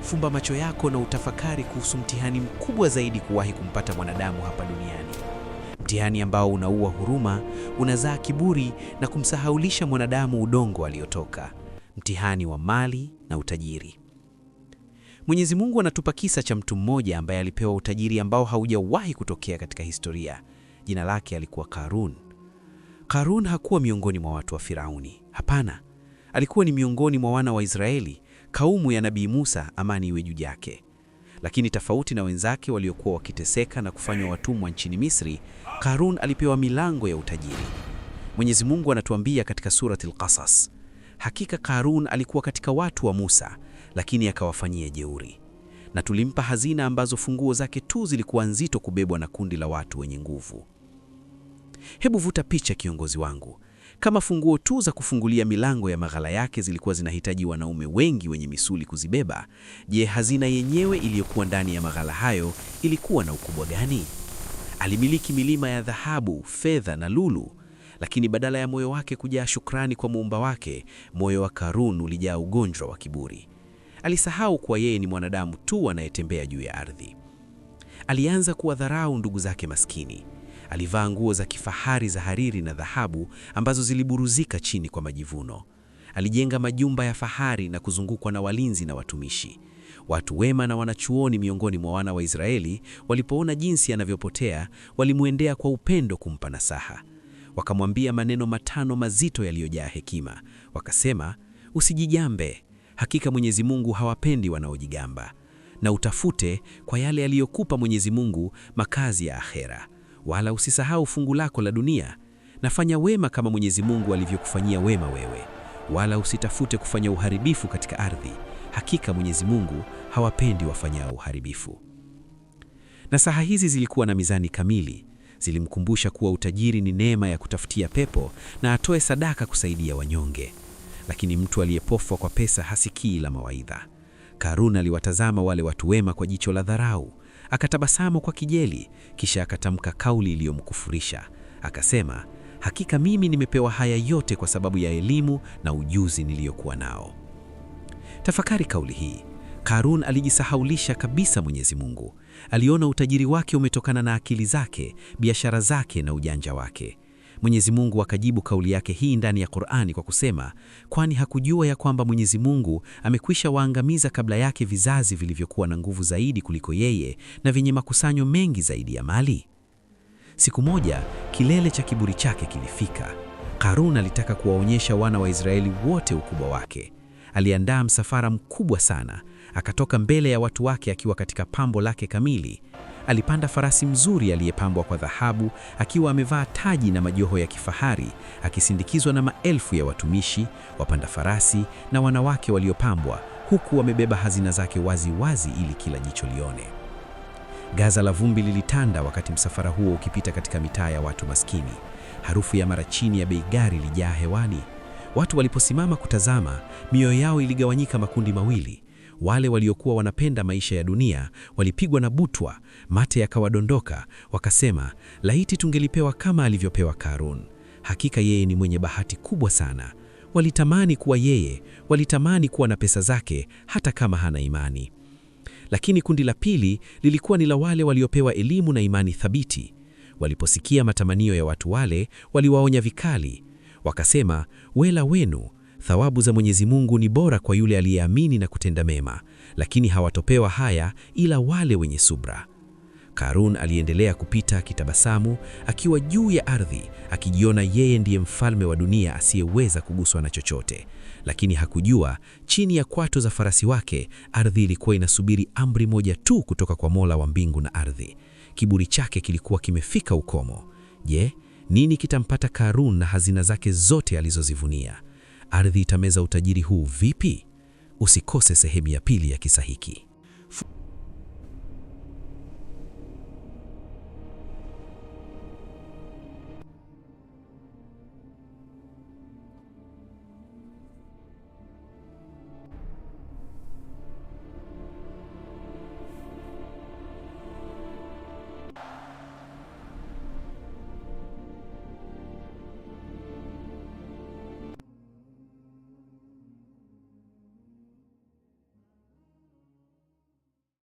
fumba macho yako na utafakari kuhusu mtihani mkubwa zaidi kuwahi kumpata mwanadamu hapa duniani. Mtihani ambao unaua huruma, unazaa kiburi na kumsahaulisha mwanadamu udongo aliotoka. Mtihani wa mali na utajiri. Mwenyezi Mungu anatupa kisa cha mtu mmoja ambaye alipewa utajiri ambao haujawahi kutokea katika historia. Jina lake alikuwa Karun. Karun hakuwa miongoni mwa watu wa Firauni. Hapana. Alikuwa ni miongoni mwa wana wa Israeli, kaumu ya Nabii Musa, amani iwe juu yake. Lakini tofauti na wenzake waliokuwa wakiteseka na kufanywa watumwa nchini Misri, Karun alipewa milango ya utajiri. Mwenyezi Mungu anatuambia katika surati Al-Qasas, hakika Karun alikuwa katika watu wa Musa, lakini akawafanyia jeuri. Na tulimpa hazina ambazo funguo zake tu zilikuwa nzito kubebwa na kundi la watu wenye nguvu. Hebu vuta picha, kiongozi wangu. Kama funguo tu za kufungulia milango ya maghala yake zilikuwa zinahitaji wanaume wengi wenye misuli kuzibeba, je, hazina yenyewe iliyokuwa ndani ya maghala hayo ilikuwa na ukubwa gani? Alimiliki milima ya dhahabu, fedha na lulu, lakini badala ya moyo wake kujaa shukrani kwa Muumba wake, moyo wa Karun ulijaa ugonjwa wa kiburi. Alisahau kuwa yeye ni mwanadamu tu anayetembea juu ya ardhi. Alianza kuwadharau ndugu zake maskini. Alivaa nguo za kifahari za hariri na dhahabu ambazo ziliburuzika chini kwa majivuno. Alijenga majumba ya fahari na kuzungukwa na walinzi na watumishi. Watu wema na wanachuoni miongoni mwa wana wa Israeli walipoona jinsi anavyopotea, walimwendea kwa upendo kumpa nasaha. Wakamwambia maneno matano mazito yaliyojaa hekima. Wakasema, usijijambe, hakika Mwenyezi Mungu hawapendi wanaojigamba. Na utafute kwa yale aliyokupa Mwenyezi Mungu makazi ya akhera. Wala usisahau fungu lako la dunia. Nafanya wema kama Mwenyezi Mungu alivyokufanyia wema wewe. Wala usitafute kufanya uharibifu katika ardhi. Hakika Mwenyezi Mungu hawapendi wafanyao uharibifu. Nasaha hizi zilikuwa na mizani kamili. Zilimkumbusha kuwa utajiri ni neema ya kutafutia pepo na atoe sadaka kusaidia wanyonge. Lakini mtu aliyepofwa kwa pesa hasikii la mawaidha. Karun aliwatazama wale watu wema kwa jicho la dharau. Akatabasamu kwa kijeli, kisha akatamka kauli iliyomkufurisha. Akasema, hakika mimi nimepewa haya yote kwa sababu ya elimu na ujuzi niliyokuwa nao. Tafakari kauli hii. Karun alijisahaulisha kabisa Mwenyezi Mungu. Aliona utajiri wake umetokana na akili zake, biashara zake na ujanja wake. Mwenyezi Mungu akajibu kauli yake hii ndani ya Qur'ani kwa kusema, kwani hakujua ya kwamba Mwenyezi Mungu amekwisha waangamiza kabla yake vizazi vilivyokuwa na nguvu zaidi kuliko yeye na vyenye makusanyo mengi zaidi ya mali? Siku moja, kilele cha kiburi chake kilifika. Karun alitaka kuwaonyesha wana wa Israeli wote ukubwa wake. Aliandaa msafara mkubwa sana. Akatoka mbele ya watu wake akiwa katika pambo lake kamili. Alipanda farasi mzuri aliyepambwa kwa dhahabu, akiwa amevaa taji na majoho ya kifahari, akisindikizwa na maelfu ya watumishi, wapanda farasi na wanawake waliopambwa, huku wamebeba hazina zake wazi wazi ili kila jicho lione. Gaza la vumbi lilitanda wakati msafara huo ukipita katika mitaa ya watu maskini. Harufu ya marachini ya bei ghali ilijaa hewani. Watu waliposimama kutazama, mioyo yao iligawanyika makundi mawili. Wale waliokuwa wanapenda maisha ya dunia walipigwa na butwa, mate yakawadondoka, wakasema, laiti tungelipewa kama alivyopewa Karun. Hakika yeye ni mwenye bahati kubwa sana. Walitamani kuwa yeye, walitamani kuwa na pesa zake hata kama hana imani. Lakini kundi la pili lilikuwa ni la wale waliopewa elimu na imani thabiti. Waliposikia matamanio ya watu wale, waliwaonya vikali. Wakasema, wela wenu, thawabu za Mwenyezi Mungu ni bora kwa yule aliyeamini na kutenda mema, lakini hawatopewa haya ila wale wenye subra. Karun aliendelea kupita akitabasamu, akiwa juu ya ardhi, akijiona yeye ndiye mfalme wa dunia asiyeweza kuguswa na chochote. Lakini hakujua, chini ya kwato za farasi wake, ardhi ilikuwa inasubiri amri moja tu kutoka kwa Mola wa mbingu na ardhi. Kiburi chake kilikuwa kimefika ukomo. Je, nini kitampata Karun na hazina zake zote alizozivunia? Ardhi itameza utajiri huu vipi? Usikose sehemu ya pili ya kisa hiki.